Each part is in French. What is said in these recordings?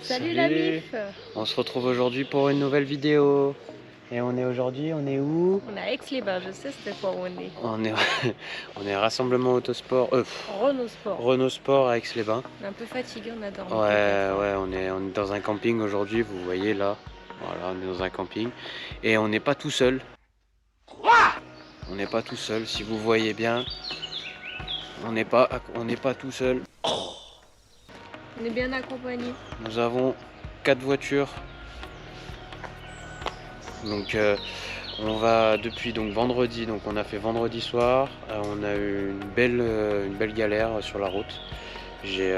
Salut la mif. On se retrouve aujourd'hui pour une nouvelle vidéo. Et on est où? On est à Aix-les-Bains, je sais c'était quoi où on est. On est rassemblement autosport, Renault Sport. Renault Sport à Aix-les-Bains. On est un peu fatigué, on a dormi. Ouais, on est dans un camping aujourd'hui, vous voyez là. Voilà, on est dans un camping. Et on n'est pas tout seul. On n'est pas tout seul, si vous voyez bien. On n'est pas tout seul. On est bien accompagnés. Nous avons 4 voitures. Donc on va depuis donc vendredi, donc on a fait vendredi soir, on a eu une belle galère sur la route. J'ai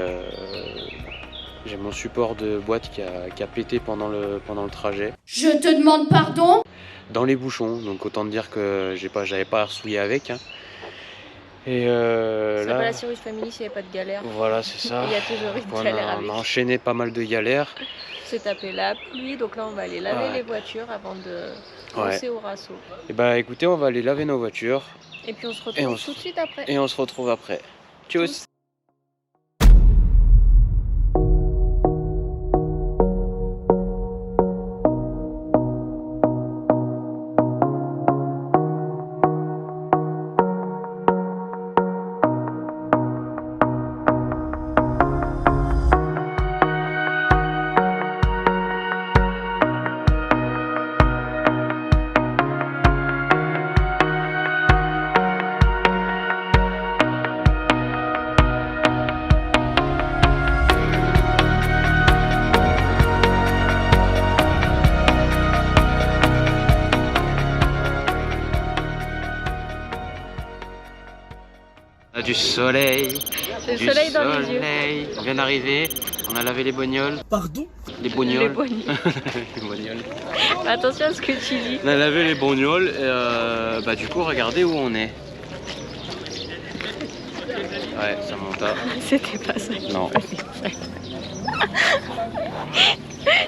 mon support de boîte qui a pété pendant le trajet. Je te demande pardon. Dans les bouchons, donc autant dire que j'avais pas à ressouiller avec. Hein. Et C'est là, pas la Cirrus Family s'il n'y avait pas de galère. Voilà, c'est ça. Il y a toujours une galère avec. On a enchaîné pas mal de galères. C'est tapé la pluie, donc là on va aller laver les voitures avant de foncer au rasso. Et bah écoutez, on va aller laver nos voitures. Et puis on se retrouve tout de suite après. Et on se retrouve après. Tchuss. On a du soleil. C'est le soleil dans les yeux. On vient d'arriver, on a lavé les bognoles. Pardon? Les bognoles. Les bognoles. Les bognoles. Attention à ce que tu dis. On a lavé les bognoles et bah du coup regardez où on est. Ouais, ça monte à... C'était pas ça. Non.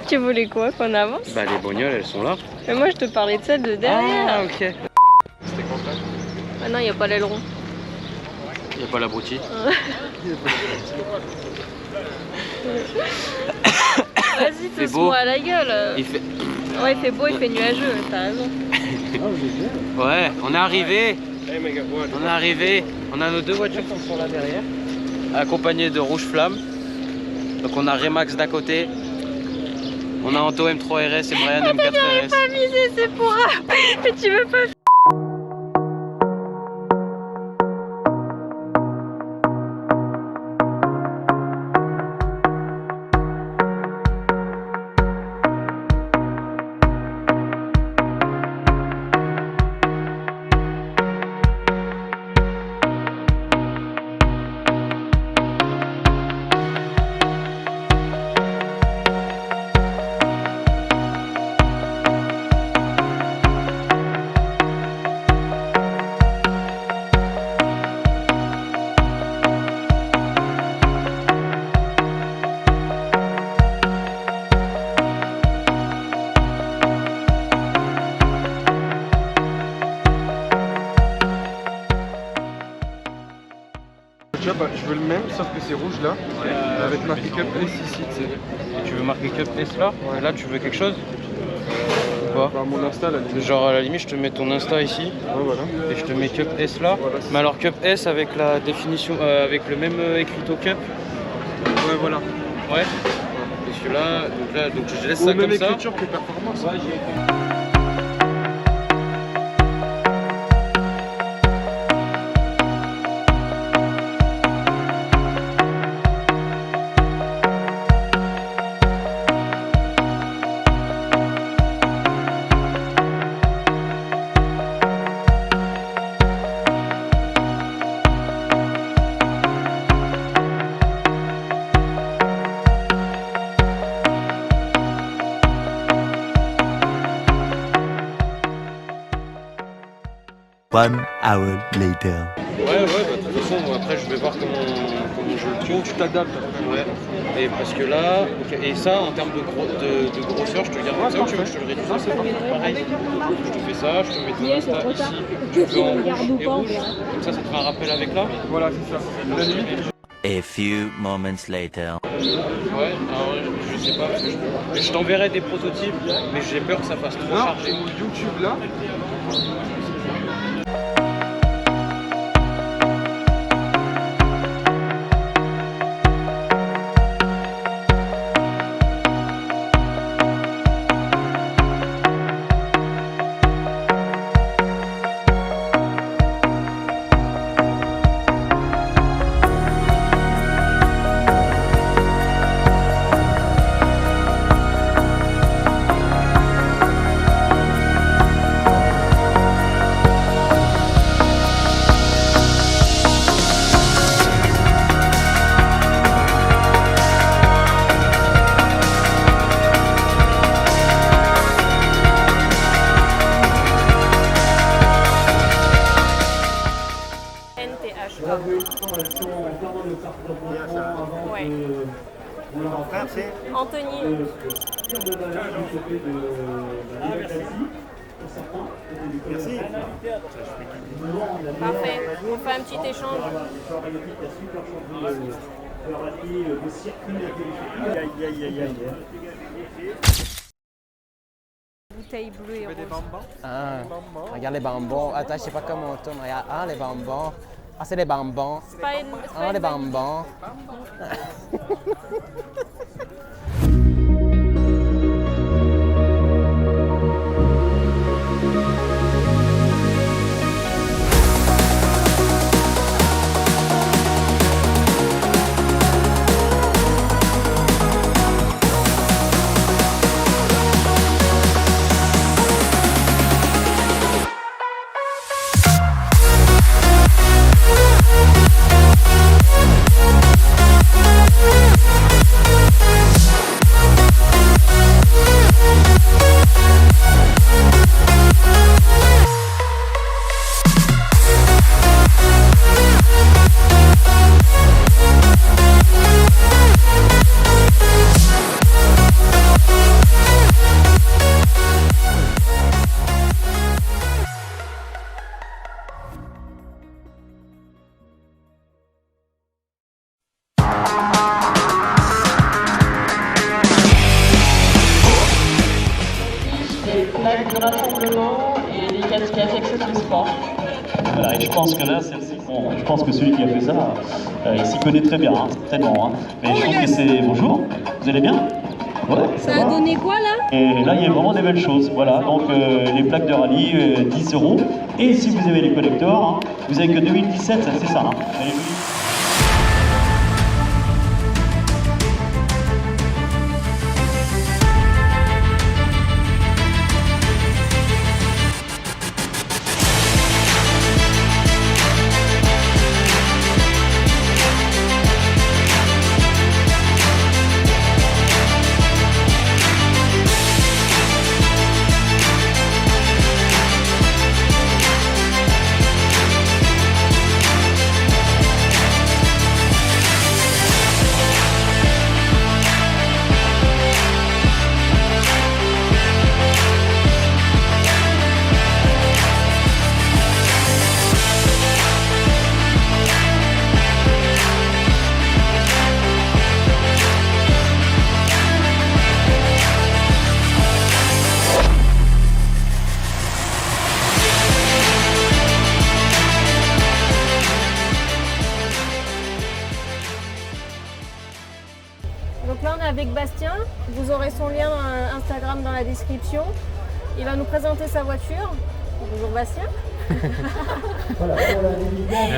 Tu voulais quoi qu'on avance? Bah les bognoles elles sont là. Mais moi je te parlais de celle de derrière. Ah ok. C'était quoi ça? Ah non, il n'y a pas l'aileron. Il n'y a pas l'abruti. Vas-y, tousse-moi à la gueule. Il fait... Ouais, il fait beau, il fait nuageux, t'as raison. Ouais, on est arrivé. On a nos 2 voitures qui sont là derrière, accompagnées de Rouge Flamme. Donc on a Remax d'un côté, on a Anto M3 RS et Brian M4 RS. Pas misé, c'est pour mais tu veux pas. Bah, je veux le même, sauf que c'est rouge là, avec marqué Cup S ici, tu sais. Et tu veux marquer Cup S là? Ouais. Là tu veux quelque chose? Ou quoi? Bah, mon Insta là. Genre à la limite je te mets ton Insta ici, Ouais, voilà. et je te mets Cup S là. Voilà, Mais alors Cup S avec la définition, avec le même écriteau Cup. Ouais, voilà. Ouais. Parce que là, donc je laisse Ou ça même comme ça. écriture que performance. One hour later. Ouais, bah, de toute façon, moi, après je vais voir comment je le trouve. Tu t'adaptes. Ouais. Et parce que là, ok, et ça en termes de grosseur, je te garde comme ça ou tu veux que je te le réduise? C'est pareil. Je te fais ça, je te mets ton Insta ici. Tu veux en rouge et rouge. Comme ça te fera un rappel avec là. Voilà, c'est ça. À la limite, A few moments later. Ouais, alors je sais pas, parce que je t'enverrai des prototypes, mais j'ai peur que ça fasse trop Non, chargé. YouTube là. NTH. Ouais. Anthony. Merci. Parfait. On fait un petit échange. Bouteille bleue et rose. Ah, regarde les bonbons. Attends, je sais pas comment on tourne. Regarde, ah, les bonbons. Ah, c'est les bonbons. C'est pas une- c'est pas Ah, une les vanille. bonbons. des plaques de rassemblement et des casquettes accessoires sport. Voilà, et je pense que là, je pense que celui qui a fait ça, il s'y connaît très bien, hein, certainement. Hein. Mais je trouve que c'est... Bonjour, vous allez bien? Ouais, Ça a donné quoi là? Et là, il y a vraiment des belles choses. Voilà, donc les plaques de rallye, 10 €. Et si vous avez les collectors, hein, vous avez que 2017, c'est ça. Hein. Allez, oui. Donc là on est avec Bastien, vous aurez son lien Instagram dans la description. Il va nous présenter sa voiture. Bonjour Bastien. Eh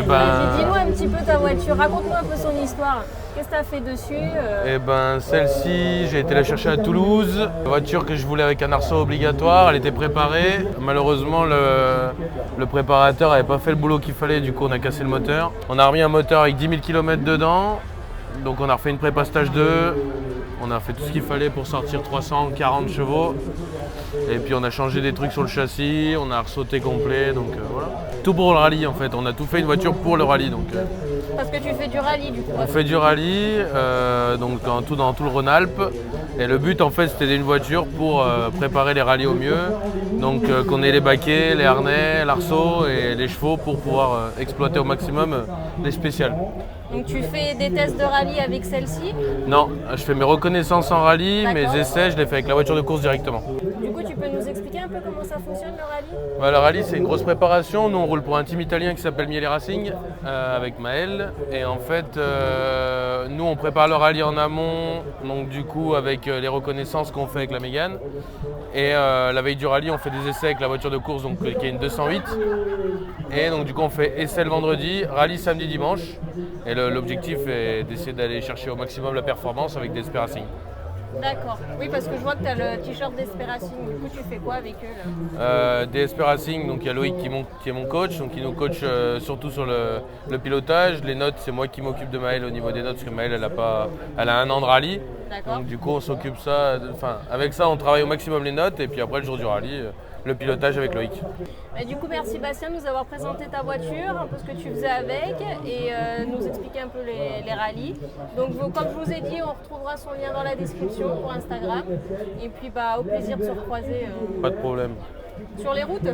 ben, Vas-y, dis-nous un petit peu ta voiture, raconte-nous un peu son histoire. Qu'est-ce que tu as fait dessus eh ben, celle-ci, j'ai été la chercher à Toulouse. La voiture que je voulais avec un arceau obligatoire, elle était préparée. Malheureusement, le préparateur n'avait pas fait le boulot qu'il fallait, du coup on a cassé le moteur. On a remis un moteur avec 10 000 km dedans. Donc on a refait une prépa stage 2, on a fait tout ce qu'il fallait pour sortir 340 chevaux. Et puis on a changé des trucs sur le châssis, on a ressauté complet, donc voilà. Tout pour le rallye en fait, on a tout fait une voiture pour le rallye. Donc, Parce que tu fais du rallye du coup. on fait du rallye, donc dans tout le Rhône-Alpes. Et le but en fait c'était une voiture pour préparer les rallyes au mieux. Donc qu'on ait les baquets, les harnais, l'arceau et les chevaux pour pouvoir exploiter au maximum les spéciales. Donc tu fais des tests de rallye avec celle-ci. Non, je fais mes reconnaissances en rallye, D'accord. mes essais, je les fais avec la voiture de course directement. Du coup, tu peux nous expliquer un peu comment ça fonctionne le rallye? Bah, le rallye, c'est une grosse préparation. Nous, on roule pour un team italien qui s'appelle Miele Racing avec Maël. Et en fait, nous, on prépare le rallye en amont, donc du coup, avec les reconnaissances qu'on fait avec la Mégane. Et la veille du rallye, on fait des essais avec la voiture de course, donc, qui est une 208. Et donc, du coup, on fait essai le vendredi, rallye samedi, dimanche. Et l'objectif est d'essayer d'aller chercher au maximum la performance avec des SP Racing. D'accord. Oui, parce que je vois que tu as le t-shirt d'SP Racing. Du coup, tu fais quoi avec eux là? DSP Racing, donc il y a Loïc qui est mon coach, donc il nous coach surtout sur le pilotage. Les notes, c'est moi qui m'occupe de Maëlle au niveau des notes, parce que Maëlle, elle a 1 an de rallye. D'accord. Donc du coup, on s'occupe avec ça, on travaille au maximum les notes, et puis après le jour du rallye, le pilotage avec Loïc. Et du coup, merci Bastien de nous avoir présenté ta voiture, un peu ce que tu faisais avec et nous expliquer un peu les rallyes. Donc, comme je vous ai dit, on retrouvera son lien dans la description pour Instagram. Et puis, au plaisir de se recroiser Pas de problème. sur les routes.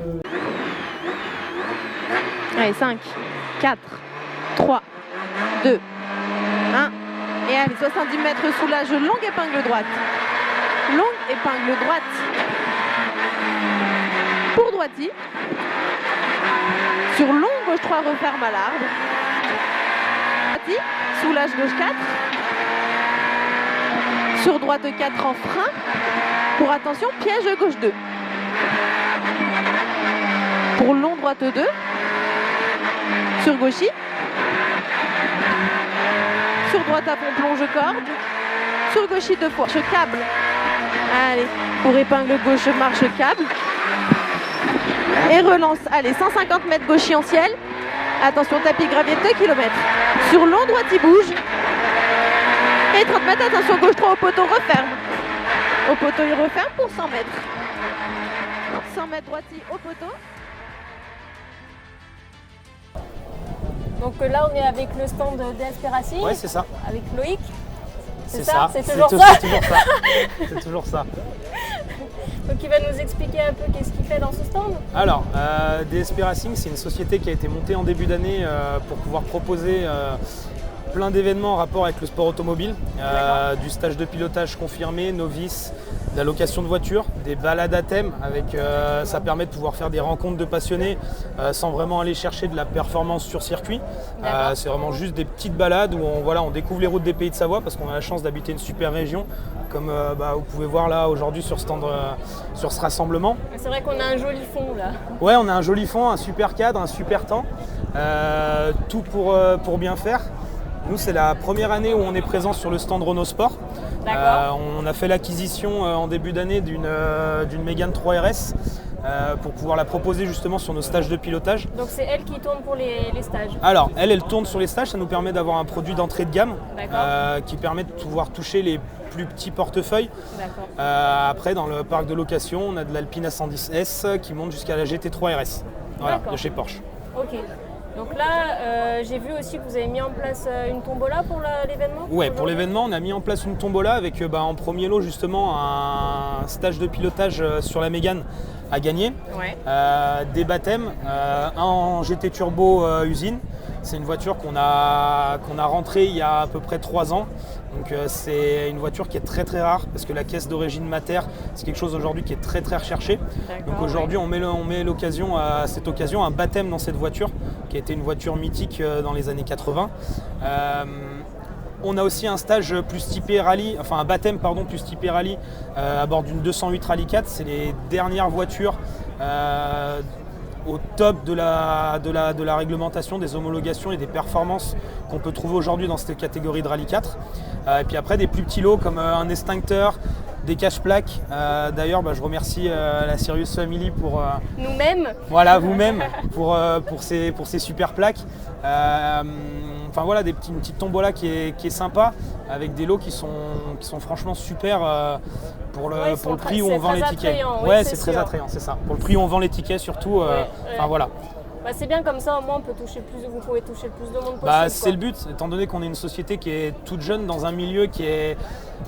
Allez, 5, 4, 3, 2, 1. Et allez, 70 mètres soulage, longue épingle droite. Longue épingle droite. Pour droiti. Sur long gauche 3, referme à l'arbre. Droiti, soulage gauche 4. Sur droite 4 en frein. Pour attention, piège gauche 2. Pour long droite 2. Sur gauchis. Sur droite à fond, plonge corde. Sur gauchis 2 fois. Marche câble. Allez, pour épingle gauche, marche câble. Et relance. Allez, 150 mètres gauchis en ciel. Attention, tapis gravier 2 km. Sur long droite, il bouge. Et 30 mètres, attention, gauche 3 au poteau, referme. Au poteau, il referme pour 100 mètres. 100 mètres droiti au poteau. Donc là, on est avec le stand DSP Racing. Ouais, c'est ça. Avec Loïc. C'est ça. C'est toujours ça. C'est toujours ça. C'est toujours ça. Donc il va nous expliquer un peu qu'est-ce qu'il fait dans ce stand. Alors, DSP Racing, c'est une société qui a été montée en début d'année pour pouvoir proposer plein d'événements en rapport avec le sport automobile, du stage de pilotage confirmé, novice, de la location de voitures, des balades à thème, ça permet de pouvoir faire des rencontres de passionnés sans vraiment aller chercher de la performance sur circuit. C'est vraiment juste des petites balades où on découvre les routes des Pays de Savoie parce qu'on a la chance d'habiter une super région, comme vous pouvez voir là aujourd'hui sur ce rassemblement. C'est vrai qu'on a un joli fond là. Ouais, on a un joli fond, un super cadre, un super temps, tout pour bien faire. Nous, c'est la première année où on est présent sur le stand Renault Sport. On a fait l'acquisition en début d'année d'une Mégane 3 RS pour pouvoir la proposer justement sur nos stages de pilotage. Donc c'est elle qui tourne pour les stages. Alors, elle tourne sur les stages, ça nous permet d'avoir un produit d'entrée de gamme qui permet de pouvoir toucher les plus petits portefeuilles. Après, dans le parc de location, on a de l'Alpine A110S qui monte jusqu'à la GT3 RS, de chez Porsche. Ok. Donc là, j'ai vu aussi que vous avez mis en place une tombola pour l'événement. Ouais, pour l'événement, on a mis en place une tombola avec en premier lot justement un stage de pilotage sur la Mégane à gagner, des baptêmes, un en GT Turbo usine. C'est une voiture qu'on a rentrée il y a à peu près 3 ans. Donc c'est une voiture qui est très très rare parce que la caisse d'origine mater, c'est quelque chose aujourd'hui qui est très très recherché. Donc aujourd'hui on met à cette occasion un baptême dans cette voiture qui a été une voiture mythique dans les années 80. On a aussi un stage plus typé rallye, enfin un baptême plus typé rallye à bord d'une 208 Rally 4. C'est les dernières voitures au top de la réglementation, des homologations et des performances qu'on peut trouver aujourd'hui dans cette catégorie de Rallye 4. Et puis après des plus petits lots comme un extincteur, des cache-plaques. D'ailleurs, je remercie la Sirius Family pour nous-mêmes. Voilà, vous-même pour ces super plaques. Enfin voilà, une petite tombola qui est sympa avec des lots qui sont franchement super pour le prix où on vend les tickets. Ouais, c'est très attrayant, c'est ça. Pour le prix où on vend les tickets surtout. Enfin voilà. C'est bien comme ça, au moins vous pouvez toucher le plus de monde possible. C'est le but, étant donné qu'on est une société qui est toute jeune dans un milieu qui est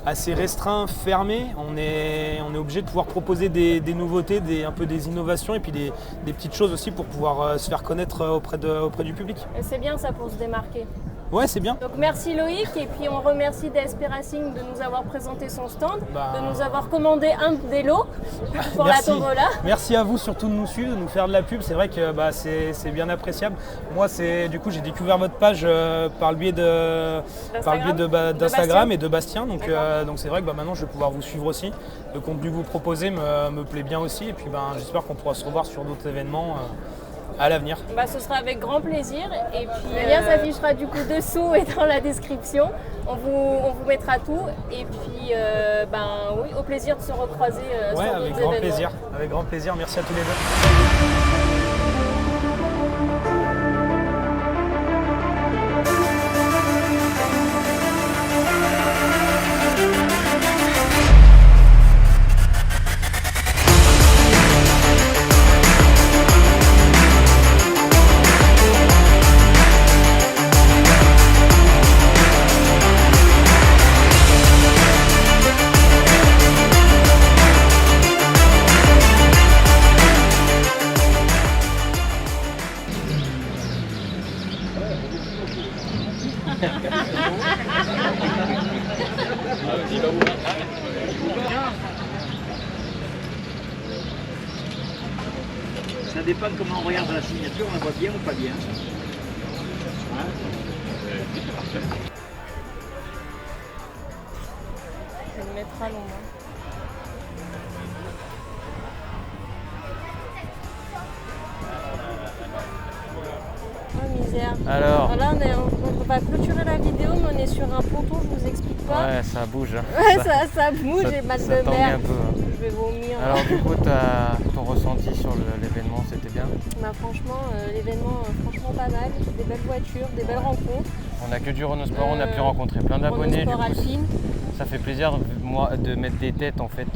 assez restreint, fermé, on est obligé de pouvoir proposer des nouveautés, un peu des innovations et puis des petites choses aussi pour pouvoir se faire connaître auprès du public. Et c'est bien ça pour se démarquer. Ouais, c'est bien. Donc merci Loïc, et puis on remercie DSP Racing de nous avoir présenté son stand, de nous avoir commandé un des lots pour la tombola. Merci à vous surtout de nous suivre, de nous faire de la pub. C'est vrai que c'est bien appréciable. Moi, du coup, j'ai découvert votre page par le biais d'Instagram et de Bastien. Donc c'est vrai que maintenant, je vais pouvoir vous suivre aussi. Le contenu que vous proposez me plaît bien aussi. Et puis j'espère qu'on pourra se revoir sur d'autres événements à l'avenir. Ce sera avec grand plaisir, et puis le lien s'affichera du coup dessous et dans la description. On vous mettra tout, et puis oui, au plaisir de se recroiser sur d'autres avec grand événements. plaisir. Avec grand plaisir, merci à tous les deux. Ça dépend comment on regarde la signature, on la voit bien ou pas bien. Je vais le mettre à l'ombre. Oh misère. Alors là on va clôturer la vidéo, mais on est sur un ponton, je vous explique pas. Ouais, ça bouge. Ouais, ça bouge, j'ai mal de mer. Un peu. Je vais vomir. Alors du coup, ton ressenti sur l'événement, c'était bien? Franchement, l'événement, franchement pas mal. Des belles voitures, des belles rencontres. On a que du Renault Sport, on a pu rencontrer plein d'abonnés. Renault Sport Alpine. Ça fait plaisir de mettre des têtes en fait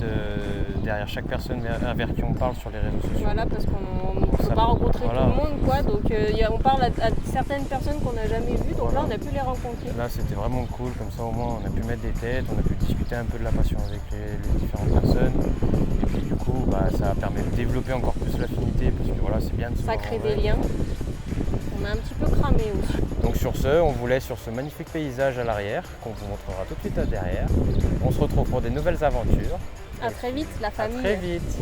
derrière chaque personne vers qui on parle sur les réseaux sociaux. Voilà, parce qu'on ne peut pas rencontrer tout le monde, quoi. Donc on parle à certaines personnes qu'on n'a jamais vues, donc là on a pu les rencontrer. Là c'était vraiment cool, comme ça au moins on a pu mettre des têtes, on a pu discuter un peu de la passion avec les différentes personnes. Et puis du coup ça permet de développer encore plus l'affinité, parce que voilà, c'est bien de se ça voir crée en vrai. des liens. On a un petit peu cramé aussi. Donc sur ce, on vous laisse sur ce magnifique paysage à l'arrière, qu'on vous montrera tout de suite à derrière. On se retrouve pour des nouvelles aventures. À très vite, la famille. À très vite.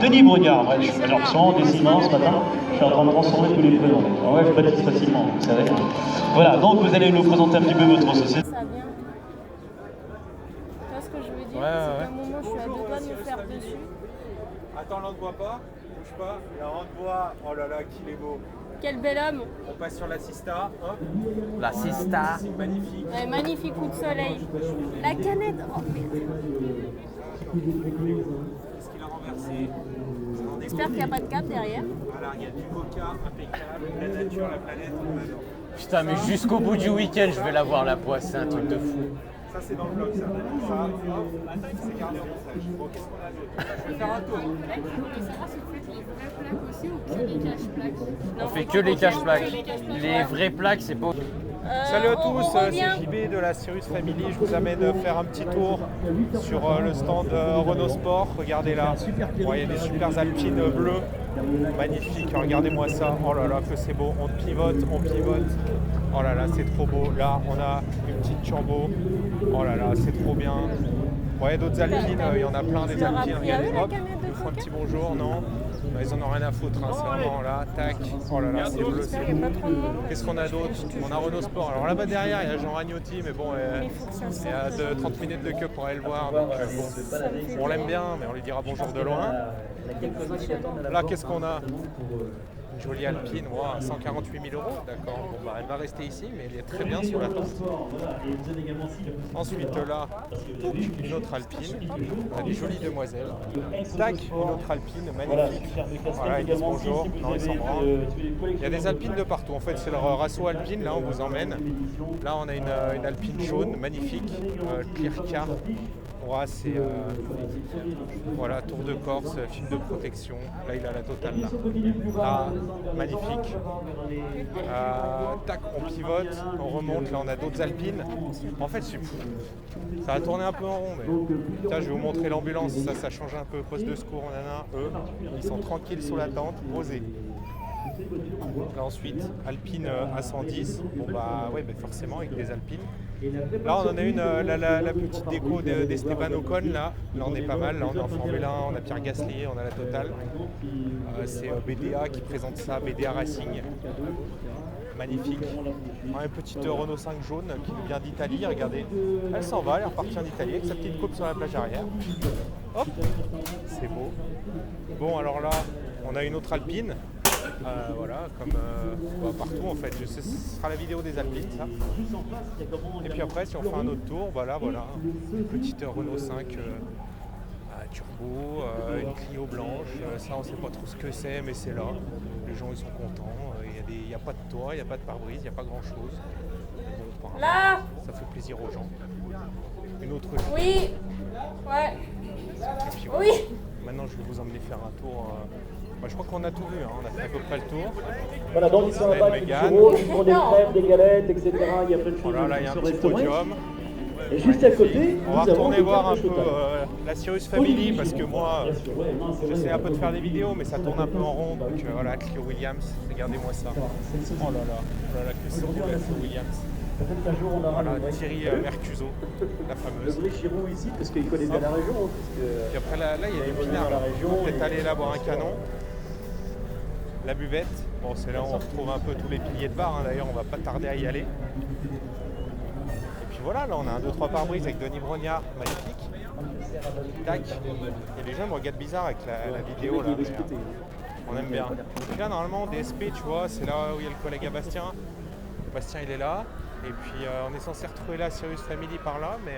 Denis Brogard, ouais, alors sans décimant ce matin, je suis en train de transformer tous les prénoms. Ouais, je baptise facilement, vous savez. Voilà, donc vous allez nous présenter un petit peu votre société. Ça vient. Tu vois ce que je veux dire? Ouais, c'est qu'à un moment je suis à deux doigts de me faire dessus. Attends, là on ne voit pas, bouge pas. Là on te voit, oh là là, qu'il est beau. Quel bel homme. On passe sur la Sista, hop. La Sista. C'est magnifique. Ouais, magnifique coup de soleil. La canette. Oh merde. Qu'est-ce qu'il a renversé? J'espère qu'il n'y a pas de cap derrière. Voilà, il y a du coca impeccable, la nature, la planète. Putain, mais jusqu'au bout du week-end, je vais la voir la poisse, c'est un truc de fou. Ça c'est dans le vlog, ça. Ça, c'est gardé en montage. Bon, qu'est-ce qu'on a d'autre? Je vais faire un tour. On fait que les cache-plaques. Les vraies plaques, c'est pas... Salut à tous, c'est JB de la Cirrus Family. Je vous amène faire un petit tour sur le stand Renault Sport. Regardez là, il y a des super alpines bleues, magnifiques. Regardez-moi ça, oh là là que c'est beau. On pivote, oh là là c'est trop beau. Là on a une petite turbo, oh là là c'est trop bien. Il y a d'autres alpines, il y en a plein des alpines. Regardez, hop, ils nous font un petit bonjour, non? Ils en ont rien à foutre, hein. C'est vraiment là, tac, oh là là, c'est bleu, c'est beau. Qu'est-ce qu'on a d'autre? On a Renault Sport. Alors là-bas derrière, il y a Jean Ragnotti, mais bon, il y a 30 minutes de queue pour aller le voir. Donc, bon, on l'aime bien, mais on lui dira bonjour de loin. Là, qu'est-ce qu'on a? Une jolie Alpine, wow, 148 000 €, d'accord. Bon, elle va rester ici, mais elle est très bien sur la tente. Ensuite, là, une autre Alpine, on a des jolies demoiselles. Tac, une autre Alpine, magnifique. Voilà, ils disent bonjour, non, ils s'en branlent. Il y a des Alpines de partout, en fait, c'est le Rasso Alpine, là, on vous emmène. Là, on a une Alpine jaune, magnifique, clear car. Ouais, c'est voilà, Tour de Corse, film de protection. Là, il a la totale. Là, magnifique. Tac, on pivote, on remonte. Là, on a d'autres alpines. En fait, ça va tourner un peu en rond. Mais... Tiens, je vais vous montrer l'ambulance. Ça change un peu. Poste de secours, eux, ils sont tranquilles sous la tente, posés. Là ensuite, Alpine à 110, bon bah ouais, forcément avec des Alpines. Là on en a une, la petite déco d'Esteban Ocon, là on est pas mal, là on est en Formule 1, on a Pierre Gasly, on a la totale. C'est BDA qui présente ça, BDA Racing. Magnifique. Une petite Renault 5 jaune qui vient d'Italie, regardez. Elle s'en va, elle est repartie en Italie avec sa petite coupe sur la plage arrière. Hop, c'est beau. Bon alors là, on a une autre Alpine. Voilà, comme partout en fait, ce sera la vidéo des Alpines ça. Et puis après si on fait un autre tour, voilà, une petite Renault 5 turbo, une Clio blanche, ça on sait pas trop ce que c'est mais c'est là, les gens ils sont contents, il n'y a pas de toit, il n'y a pas de pare-brise, il n'y a pas grand chose. Bon, là ça fait plaisir aux gens. Une autre. Oui. Ouais. Puis, oui. Maintenant je vais vous emmener faire un tour. Je crois qu'on a tout vu, on a fait à peu près le tour. Voilà, donc ils sont là-bas avec des churros, ils font des crêpes, des galettes, etc. Il y a plein de choses voilà, là, il y a un sur petit restaurant. podium. Et juste à côté, on va retourner voir un peu la Sirius Family parce que moi, j'essaie un peu de faire des vidéos, mais ça tourne un peu en rond. Donc voilà, Clio Williams, regardez-moi ça. Oh là là, que c'est beau la Clio Williams. Voilà, Thierry Mercuso, la fameuse. Le Chirou ici, parce qu'il connaît bien la région. Et après là, il y a des pinards. On peut peut-être aller là boire un canon. La buvette, bon c'est là où on retrouve un peu tous les piliers de bar, d'ailleurs on va pas tarder à y aller. Et puis voilà, là on a un 2-3 pare-brise avec Denis Brognard, magnifique. Tac, et les gens me regardent bizarre avec la vidéo là, mais, on aime bien. Donc là normalement DSP tu vois, c'est là où il y a le collègue à Bastien. Bastien il est là, et puis on est censé retrouver la Sirius Family par là, mais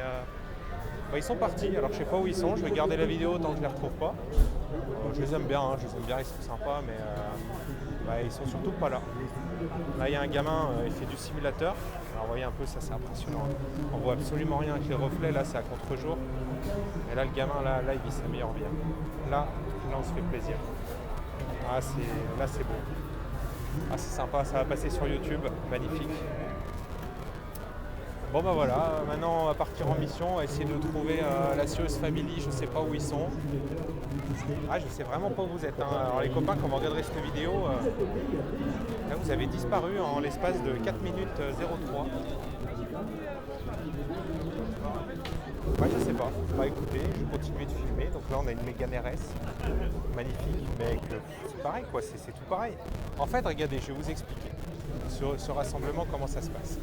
ils sont partis, alors je sais pas où ils sont, je vais garder la vidéo tant que je les retrouve pas. Je les aime bien, ils sont sympas, mais ils sont surtout pas là. Là il y a un gamin, il fait du simulateur, alors vous voyez un peu ça c'est impressionnant. On voit absolument rien avec les reflets, là c'est à contre-jour. Et là le gamin là il vit sa meilleure vie. Là on se fait plaisir. Là c'est beau. Ah c'est sympa, ça va passer sur YouTube, magnifique. Bon bah voilà, maintenant on va partir en mission, on va essayer de trouver la Sirius Family, je sais pas où ils sont. Ah je sais vraiment pas où vous êtes. Alors les copains quand vous regarderez cette vidéo, là vous avez disparu en l'espace de 4 minutes 03. Ouais je sais pas. Bah écoutez, je vais continuer de filmer. Donc là on a une Mégane RS, magnifique, mais c'est pareil quoi, c'est tout pareil. En fait regardez, je vais vous expliquer sur ce rassemblement comment ça se passe.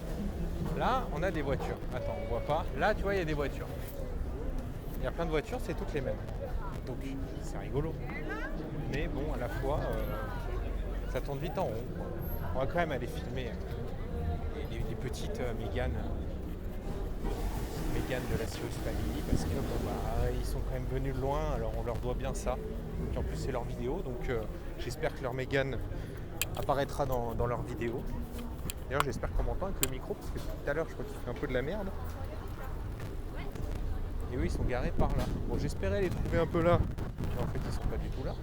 Là, on a des voitures. Attends, on voit pas. Là, tu vois, il y a des voitures. Il y a plein de voitures, c'est toutes les mêmes. Donc, c'est rigolo. Mais bon, à la fois, ça tourne vite en rond. On va quand même aller filmer les petites Mégane de la Sirius Family parce que ils sont quand même venus de loin, alors on leur doit bien ça. Et en plus, c'est leur vidéo, donc j'espère que leur Mégane apparaîtra dans leur vidéo. D'ailleurs j'espère qu'on m'entend avec le micro parce que tout à l'heure je crois qu'il fait un peu de la merde. Et eux ils sont garés par là. Bon j'espérais les trouver un peu là. Mais en fait ils sont pas du tout là.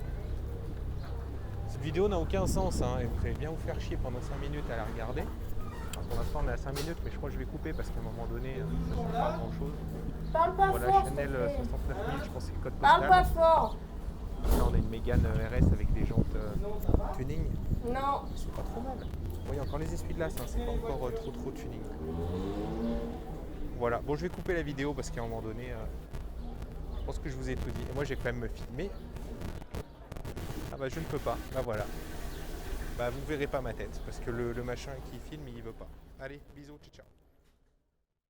Cette vidéo n'a aucun sens et vous allez bien vous faire chier pendant 5 minutes à la regarder. Alors, pour l'instant on est à 5 minutes mais je crois que je vais couper parce qu'à un moment donné ça ne sert pas à grand chose. Parle pas voilà, fort. Chanel 69 000, je pense que c'est le code postal. Parle pas fort. Là on a une Mégane RS avec des jantes tuning. Non. C'est pas trop mal. Bon, il y a encore les essuie-glaces, c'est pas encore trop tuning. Voilà, bon je vais couper la vidéo parce qu'à un moment donné, je pense que je vous ai tout dit. Et moi j'ai quand même me filmé. Ah bah je ne peux pas, bah voilà. Bah vous verrez pas ma tête parce que le machin qui filme il veut pas. Allez, bisous, ciao ciao.